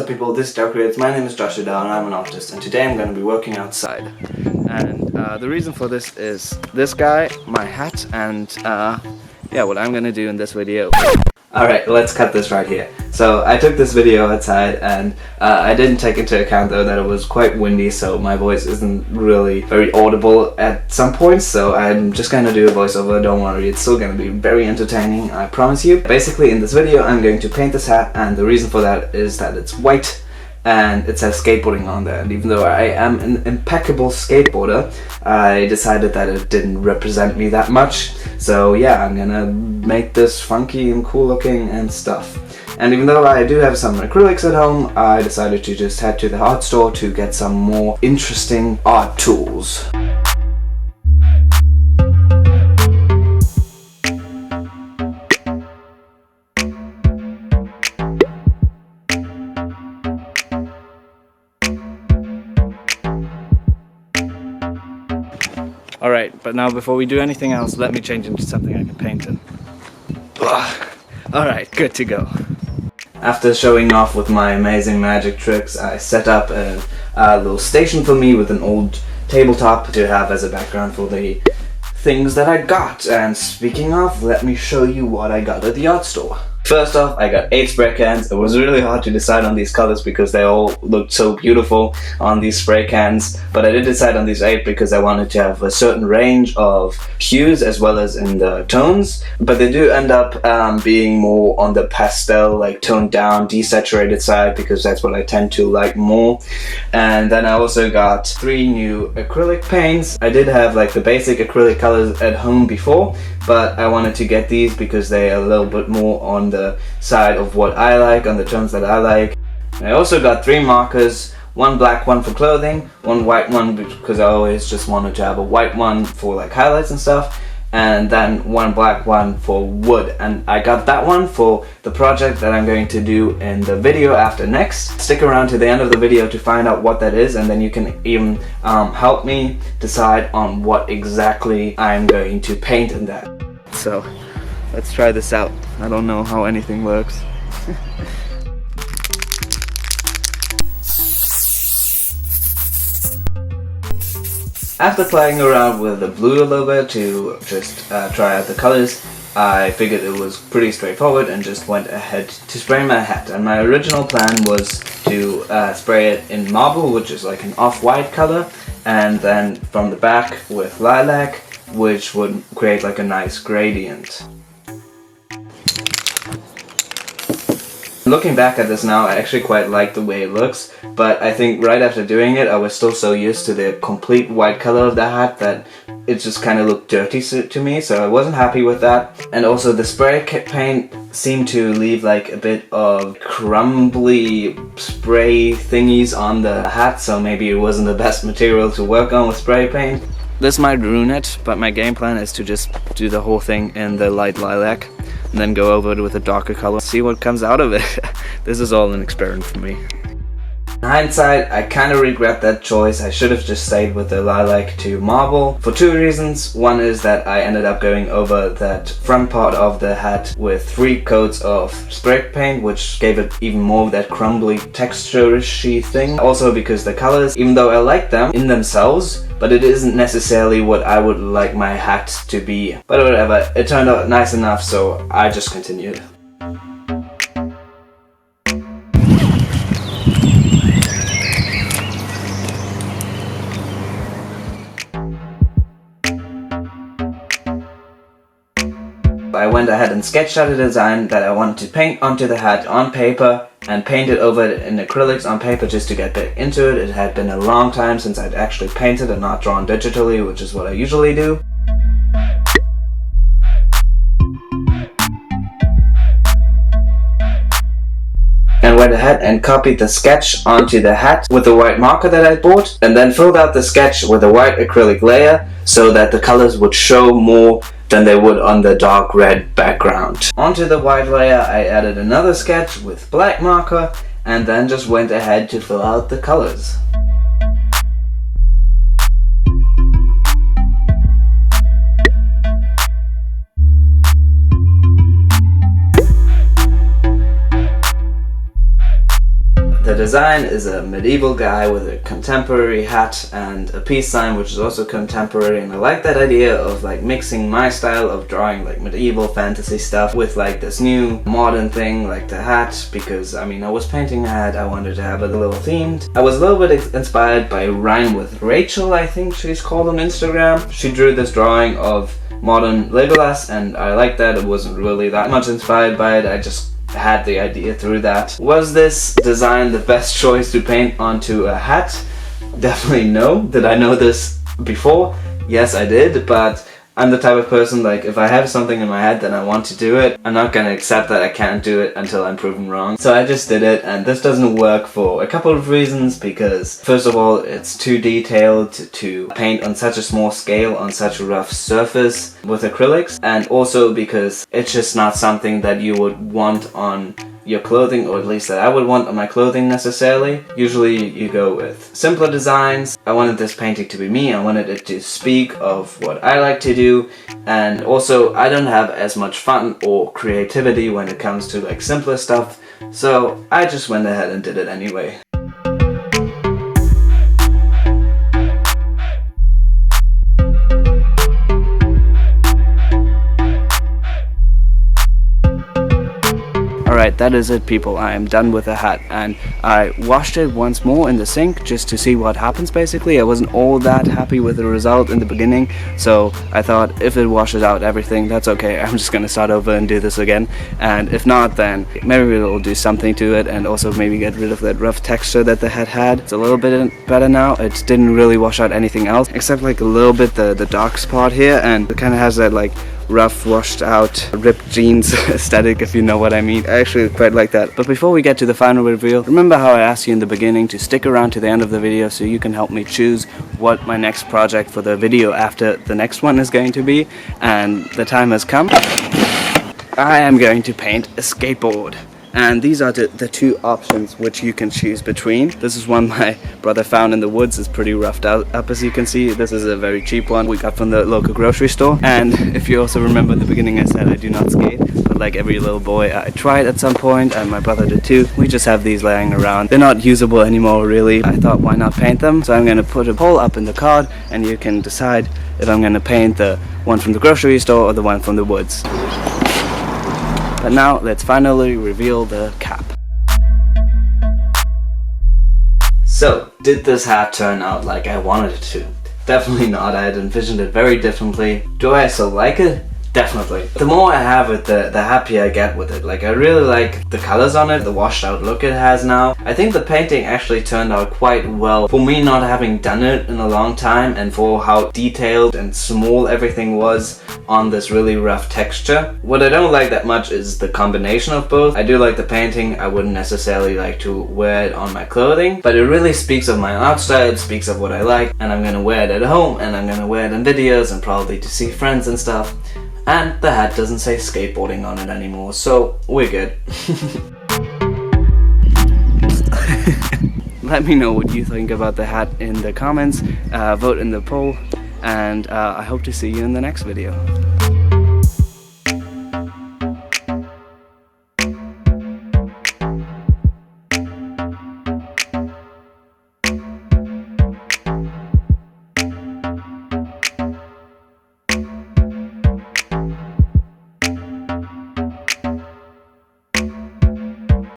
people, this is Dark Creates. My name is Joshua Dow and I'm an artist, and today I'm going to be working outside. And the reason for this is this guy, my hat, and yeah, what I'm going to do in this video. Alright, let's cut this right here. So I took this video outside and I didn't take into account though that it was quite windy, so my voice isn't really very audible at some points, so I'm just gonna do a voiceover. Don't worry, it's still gonna be very entertaining, I promise you. Basically in this video I'm going to paint this hat, and the reason for that is that it's white and it says skateboarding on there, and even though I am an impeccable skateboarder, I decided that it didn't represent me that much. So yeah, I'm gonna make this funky and cool looking and stuff. And even though I do have some acrylics at home, I decided to just head to the art store to get some more interesting art tools. Alright, but now before we do anything else, let me change into something I can paint in. Alright, good to go. After showing off with my amazing magic tricks, I set up a little station for me with an old tabletop to have as a background for the things that I got. And speaking of, let me show you what I got at the art store. First off, I got 8 spray cans. It was really hard to decide on these colors because they all looked so beautiful on these spray cans, but I did decide on these 8 because I wanted to have a certain range of hues as well as in the tones, but they do end up being more on the pastel, like toned down, desaturated side, because that's what I tend to like more. And then I also got 3 new acrylic paints. I did have like the basic acrylic colors at home before, but I wanted to get these because they are a little bit more on the side of what I like, on the tones that I like. I also got 3 markers, 1 black one for clothing, 1 white one because I always just wanted to have a white one for like highlights and stuff, and then 1 black one for wood. And I got that one for the project that I'm going to do in the video after next. Stick around to the end of the video to find out what that is, and then you can even help me decide on what exactly I'm going to paint in that. So let's try this out. I don't know how anything works. After playing around with the blue a little bit to just try out the colors, I figured it was pretty straightforward and just went ahead to spray my hat. And my original plan was to spray it in marble, which is like an off-white color, and then from the back with lilac, which would create like a nice gradient. Looking back at this now, I actually quite like the way it looks, but I think right after doing it, I was still so used to the complete white color of the hat that it just kind of looked dirty to me, so I wasn't happy with that. And also the spray paint seemed to leave like a bit of crumbly spray thingies on the hat, so maybe it wasn't the best material to work on with spray paint. This might ruin it, but my game plan is to just do the whole thing in the light lilac and then go over it with a darker color, see what comes out of it. This is all an experiment for me. In hindsight, I kind of regret that choice. I should have just stayed with the lilac to marble for 2 reasons. One is that I ended up going over that front part of the hat with 3 coats of spray paint, which gave it even more of that crumbly texture-ishy thing. Also because the colors, even though I like them in themselves, but it isn't necessarily what I would like my hat to be. But whatever, it turned out nice enough, so I just continued. I went ahead and sketched out a design that I wanted to paint onto the hat on paper and paint it over in acrylics on paper just to get back into it. It had been a long time since I'd actually painted and not drawn digitally, which is what I usually do. And went ahead and copied the sketch onto the hat with the white marker that I bought, and then filled out the sketch with a white acrylic layer so that the colors would show more than they would on the dark red background. Onto the white layer I added another sketch with black marker, and then just went ahead to fill out the colors. design is a medieval guy with a contemporary hat and a peace sign, which is also contemporary, and I like that idea of like mixing my style of drawing like medieval fantasy stuff with like this new modern thing like the hat, because I mean I was painting a hat, I wanted to have it a little themed. I was a little bit inspired by Rhyme with Rachel, I think she's called on Instagram. She drew this drawing of modern Legolas and I like that. It wasn't really that much inspired by it, I just had the idea through that. Was this design the best choice to paint onto a hat? Definitely no. Did I know this before? Yes, I did, but I'm the type of person, like, if I have something in my head that I want to do it, I'm not gonna accept that I can't do it until I'm proven wrong. So I just did it, and this doesn't work for a couple of reasons, because first of all, it's too detailed to paint on such a small scale on such a rough surface with acrylics, and also because it's just not something that you would want on your clothing, or at least that I would want on my clothing necessarily. Usually you go with simpler designs. I wanted this painting to be me, I wanted it to speak of what I like to do, and also I don't have as much fun or creativity when it comes to like simpler stuff, so I just went ahead and did it anyway. Alright, that is it people, I am done with the hat, and I washed it once more in the sink just to see what happens basically. I wasn't all that happy with the result in the beginning, so I thought if it washes out everything, that's okay, I'm just gonna start over and do this again, and if not then maybe it'll do something to it and also maybe get rid of that rough texture that the hat had. It's a little bit better now. It didn't really wash out anything else except like a little bit the dark spot here, and it kind of has that like rough, washed out, ripped jeans aesthetic, if you know what I mean. I actually quite like that. But before we get to the final reveal, remember how I asked you in the beginning to stick around to the end of the video so you can help me choose what my next project for the video after the next one is going to be, and the time has come. I am going to paint a skateboard. And these are the two options which you can choose between. This is one my brother found in the woods. It's pretty roughed up as you can see. This is a very cheap one we got from the local grocery store. And if you also remember at the beginning I said I do not skate, but like every little boy I tried at some point, and my brother did too. We just have these laying around. They're not usable anymore really. I thought why not paint them? So I'm going to put a poll up in the card and you can decide if I'm going to paint the one from the grocery store or the one from the woods. But now, let's finally reveal the cap. So, did this hat turn out like I wanted it to? Definitely not, I had envisioned it very differently. Do I still like it? Definitely. The more I have it, the happier I get with it. Like, I really like the colors on it, the washed out look it has now. I think the painting actually turned out quite well for me not having done it in a long time, and for how detailed and small everything was on this really rough texture. What I don't like that much is the combination of both. I do like the painting, I wouldn't necessarily like to wear it on my clothing, but it really speaks of my art style, it speaks of what I like, and I'm gonna wear it at home, and I'm gonna wear it in videos, and probably to see friends and stuff. And the hat doesn't say skateboarding on it anymore, so we're good. Let me know what you think about the hat in the comments, vote in the poll, and I hope to see you in the next video.